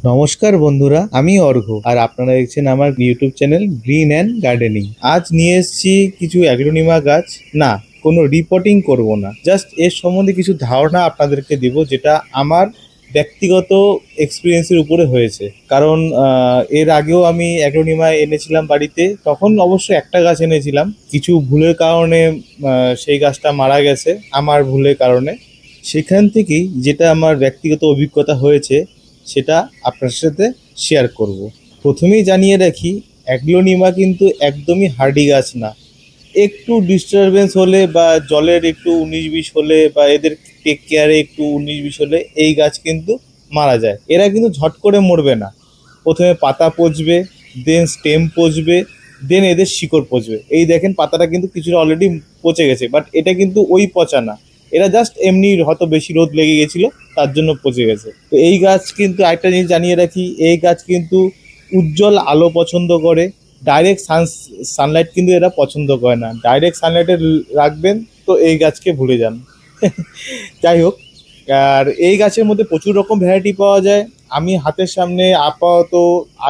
নমস্কার বন্ধুরা, আমি অর্ঘ আর আপনারা দেখছেন আমার YouTube channel green and gardening. আজ নিয়ে এসেছি কিছু অ্যাগ্লোনিমা গাছ। না, কোনো রিপোর্টিং করব না, জাস্ট এর সম্বন্ধে কিছু ধারণা আপনাদেরকে দিব, যেটা আমার ব্যক্তিগত এক্সপিরিয়েন্সের উপরে হয়েছে। কারণ এর আগেও আমি অ্যাগ্লোনিমা এনেছিলাম বাড়িতে, তখন অবশ্য একটা গাছ এনেছিলাম। কিছু ভুলের কারণে সেই গাছটা মারা গেছে, আমার ভুলের কারণে। সেখান থেকেই যেটা আমার ব্যক্তিগত অভিজ্ঞতা হয়েছে সেটা আপনার সাথে শেয়ার করব। প্রথমেই জানিয়ে রাখি, অ্যাগ্লোনিমা কিন্তু একদমই হার্ডি গাছ না। একটু ডিস্টারবেন্স হলে বা জলের একটু 19-20 হলে বা এদের টেক কেয়ারে একটু 19-20 হলে এই গাছ কিন্তু মারা যায়। এরা কিন্তু ঝট করে মরবে না। প্রথমে পাতা পচবে, দেন স্টেম পচবে, দেন এদের শিকড় পচবে। এই দেখেন পাতাটা কিন্তু কিছুটা অলরেডি পচে গেছে, বাট এটা কিন্তু ওই পচা না। এরা জাস্ট এমনি হয়তো বেশি রোদ লেগে গেছিল, তার জন্য পচে গেছে। তো এই গাছ কিন্তু একটা জিনিস জানিয়ে রাখি, এই গাছ কিন্তু উজ্জ্বল আলো পছন্দ করে। ডাইরেক্ট সানলাইট কিন্তু এরা পছন্দ করে না। ডাইরেক্ট সানলাইটে রাখবেন তো এই গাছকে ভুলে যান। যাই হোক, আর এই গাছের মধ্যে প্রচুর রকম ভ্যারাইটি পাওয়া যায়। আমি হাতের সামনে আপাতত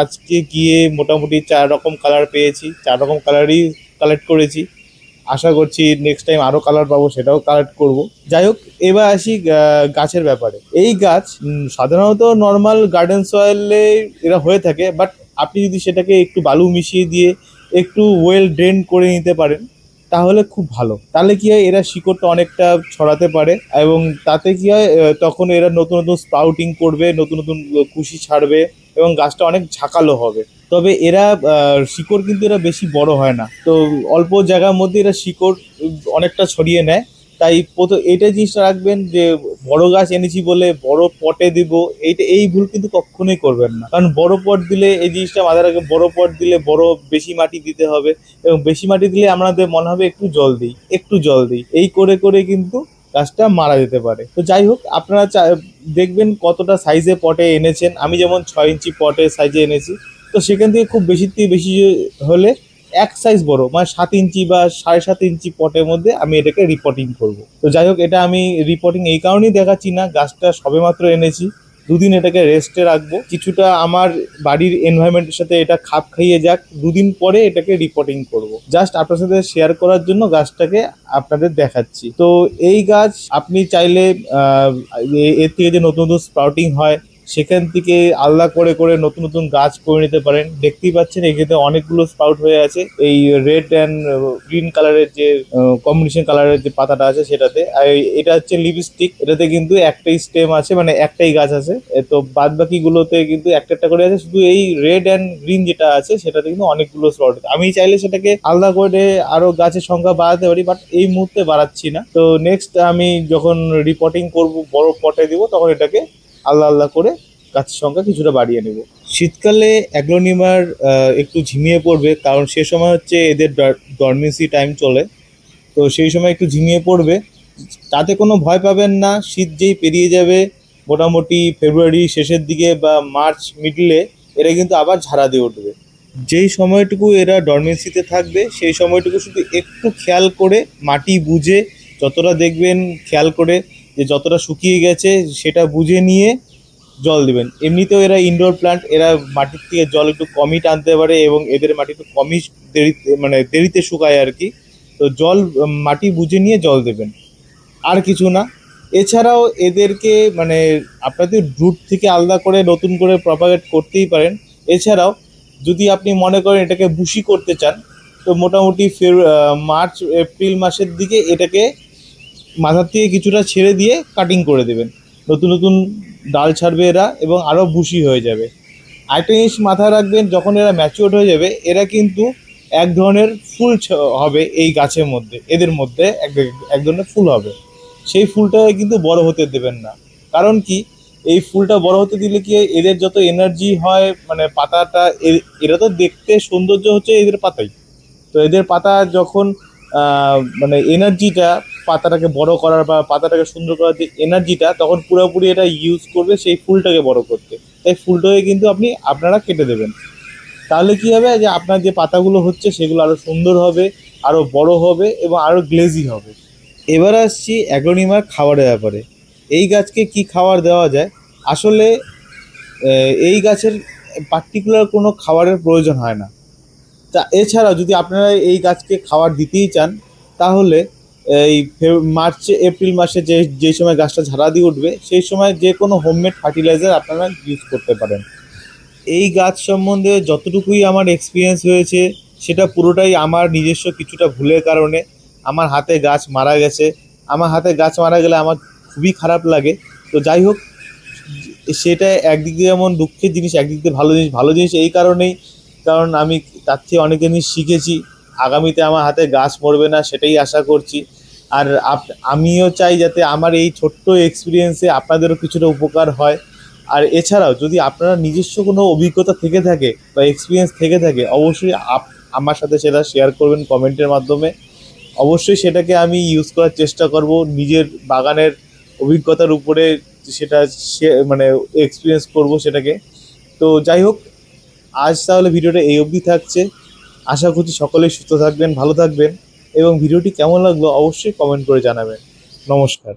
আজকে গিয়ে মোটামুটি 4 রকম কালার পেয়েছি, 4 রকম কালারই কালেক্ট করেছি। আশা করছি নেক্সট টাইম আরও কালার পাবো, সেটাও কালেক্ট করব। যাই হোক, এবার আসি গাছের ব্যাপারে। এই গাছ সাধারণত নর্মাল গার্ডেন সয়েলে এরা হয়ে থাকে, বাট আপনি যদি সেটাকে একটু বালু মিশিয়ে দিয়ে একটু ওয়েল ড্রেন করে নিতে পারেন তাহলে খুব ভালো। তাহলে কি হয়, এরা শিকড়টা অনেকটা ছড়াতে পারে এবং তাতে কি হয়, তখন এরা নতুন নতুন স্প্রাউটিং করবে, নতুন নতুন কুশি ছাড়বে এবং গাছটা অনেক ঝাঁকালো হবে। তবে এরা শিকড় কিন্তু এরা বেশি বড় হয় না, তো অল্প জায়গার মধ্যে এরা শিকড় অনেকটা ছড়িয়ে নেয়। তাই প্রথম এইটা জিনিসটা রাখবেন যে বড় গাছ এনেছি বলে বড় পটে দিব, এইটা এই ভুল কিন্তু কখনোই করবেন না। কারণ বড় পট দিলে এই জিনিসটা মাথায় রাখবে, বড় পট দিলে বড় বেশি মাটি দিতে হবে এবং বেশি মাটি দিলে আমাদের মনে হবে একটু জল দিই, একটু জল দিই, এই করে করে কিন্তু গাছটা মারা যেতে পারে। তো যাই হোক, আপনারা দেখবেন কতটা সাইজে পটে এনেছেন। আমি যেমন 6 ইঞ্চি পটের সাইজে এনেছি, তো সেখান থেকে খুব বেশি থেকে বেশি হলে এক সাইজ বড় মানে 7 ইঞ্চি বা 7.5 ইঞ্চি পটের মধ্যে আমি এটাকে রিপোর্টিং করব। তো যাই হোক, এটা আমি রিপোর্টিং এই কারণেই দেখাচ্ছি না, গাছটা সবেমাত্র এনেছি, দুদিন এটাকে রেস্টে রাখবো, কিছুটা আমার বাড়ির এনভায়রনমেন্টের সাথে এটা খাপ খাইয়ে যাক, দুদিন পরে এটাকে রিপোর্টিং করব। জাস্ট আপনার সাথে শেয়ার করার জন্য গাছটাকে আপনাদের দেখাচ্ছি। তো এই গাছ আপনি চাইলে এর থেকে যে নতুন নতুন স্প্রাউটিং হয় সেখান থেকে আলাদা করে করে নতুন নতুন গাছ করে নিতে পারেন। দেখতেই পাচ্ছেন এখানে অনেকগুলো স্প্রাউট হয়ে আছে এই রেড অ্যান্ড গ্রিন কালারের যে কম্বিনেশন কালারের যে পাতাটা আছে সেটাতে। আর এটা হচ্ছে লিপস্টিক, এটাতে কিন্তু একটাই স্টেম আছে, মানে একটাই গাছ আছে। তো বাদ বাকি গুলোতে কিন্তু একটা একটা করে আছে, শুধু এই রেড অ্যান্ড গ্রিন যেটা আছে সেটাতে কিন্তু অনেকগুলো স্প্রাউট আছে। আমি চাইলে সেটাকে আলাদা করে আরো গাছের সংখ্যা বাড়াতে পারি, বাট এই মুহূর্তে বাড়াচ্ছি না। তো নেক্সট আমি যখন রিপোর্টিং করব, বড় পটে দিব, তখন এটাকে আলাদা আলাদা করে গাছের সংখ্যা কিছুটা বাড়িয়ে নেব। শীতকালে অ্যাগ্লোনিমার একটু ঝিমিয়ে পড়বে, কারণ সে সময় হচ্ছে এদের ডরমেন্সি টাইম চলে। তো সেই সময় একটু ঝিমিয়ে পড়বে, তাতে কোনো ভয় পাবেন না। শীত যেই পেরিয়ে যাবে, মোটামুটি ফেব্রুয়ারি শেষের দিকে বা মার্চ মিডলে এরা কিন্তু আবার ঝাড়া দিয়ে উঠবে। যেই সময়টুকু এরা ডরমেন্সিতে থাকবে সেই সময়টুকু শুধু একটু খেয়াল করে, মাটি বুঝে, যতটা দেখবেন খেয়াল করে যে যতটা শুকিয়ে গেছে সেটা বুঝে নিয়ে জল দিবেন। এমনিতেও এরা ইনডোর প্লান্ট, এরা মাটির থেকে জল একটু কমই টানতে পারে এবং এদের মাটি একটু কমই দেরিতে মানে দেরিতে শুকায় আর কি। তো জল মাটি বুঝে নিয়ে জল দেবেন, আর কিছু না। এছাড়াও এদেরকে মানে আপনাদের রুট থেকে আলাদা করে নতুন করে প্রপাগেট করতেই পারেন। এছাড়াও যদি আপনি মনে করেন এটাকে বুশি করতে চান, তো মোটামুটি মার্চ এপ্রিল মাসের দিকে এটাকে মাথার থেকে কিছুটা ছেড়ে দিয়ে কাটিং করে দেবেন। নতুন নতুন ডাল ছাড়বে এরা এবং আরও বুশি হয়ে যাবে। আরেকটা জিনিস মাথায় রাখবেন, যখন এরা ম্যাচিওর হয়ে যাবে এরা কিন্তু এক ধরনের ফুল হবে এই গাছের মধ্যে, এদের মধ্যে এক ধরনের ফুল হবে। সেই ফুলটাকে কিন্তু বড় হতে দেবেন না। কারণ কি, এই ফুলটা বড় হতে দিলে কি হয়, এদের যত এনার্জি হয় মানে পাতাটা এরা তো দেখতে সৌন্দর্য হচ্ছে এদের পাতাই। তো এদের পাতা যখন মানে এনার্জিটা, পাতাটাকে বড় করার বা পাতাটাকে সুন্দর করার যে এনার্জিটা, তখন পুরোপুরি এটা ইউজ করবে সেই ফুলটাকে বড় করতে। তাই ফুলটাকে কিন্তু আপনারা কেটে দেবেন। তাহলে কি হবে, যে আপনার যে পাতাগুলো হচ্ছে সেগুলো আরো সুন্দর হবে, আরো বড় হবে এবং আরো গ্লেজি হবে। এবার আসছি অ্যাগ্লোনিমার খাবারের ব্যাপারে। এই গাছকে কি খাবার দেওয়া যায়। আসলে এই গাছের পার্টিকুলার কোনো খাবারের প্রয়োজন হয় না। তা এছাড়াও যদি আপনারা এই গাছকে খাবার দিতেই চান, তাহলে এই মার্চ এপ্রিল মাসে যে সময় গাছটা ঝাড়া দিয়ে উঠবে, সেই সময় যে কোনো হোমমেড ফার্টিলাইজার আপনারা ইউজ করতে পারেন। এই গাছ সম্বন্ধে যতটুকুই আমার এক্সপিরিয়েন্স হয়েছে, সেটা পুরোটাই আমার নিজস্ব কিছুটা ভুলের কারণে আমার হাতে গাছ মারা গেছে। আমার হাতে গাছ মারা গেলে আমার খুবই খারাপ লাগে। তো যাই হোক, সেটা একদিক দিয়ে যেমন দুঃখের জিনিস, একদিক দিয়ে ভালো জিনিস। ভালো জিনিস এই কারণেই, কারণ আমি তার থেকে অনেক জিনিস শিখেছি। আগামীতে আমার হাতে গাছ মরবে না, সেটাই আশা করছি। আর আমিও চাই যাতে আমার এই ছোট্ট এক্সপিরিয়েন্সে আপনাদেরও কিছুটা উপকার হয়। আর এছাড়াও যদি আপনারা নিজস্ব কোনো অভিজ্ঞতা থেকে থাকে বা এক্সপিরিয়েন্স থেকে থাকে, অবশ্যই আমার সাথে সেটা শেয়ার করবেন কমেন্টের মাধ্যমে। অবশ্যই সেটাকে আমি ইউজ করার চেষ্টা করব নিজের বাগানের অভিজ্ঞতার উপরে, সেটা মানে এক্সপিরিয়েন্স করব সেটাকে। তো যাই হোক, আজ তাহলে ভিডিওটা এই অবধি থাকছে। আশা করছি সকলেই সুস্থ থাকবেন, ভালো থাকবেন, এবং ভিডিওটি কেমন লাগলো অবশ্যই কমেন্ট করে জানাবেন। নমস্কার।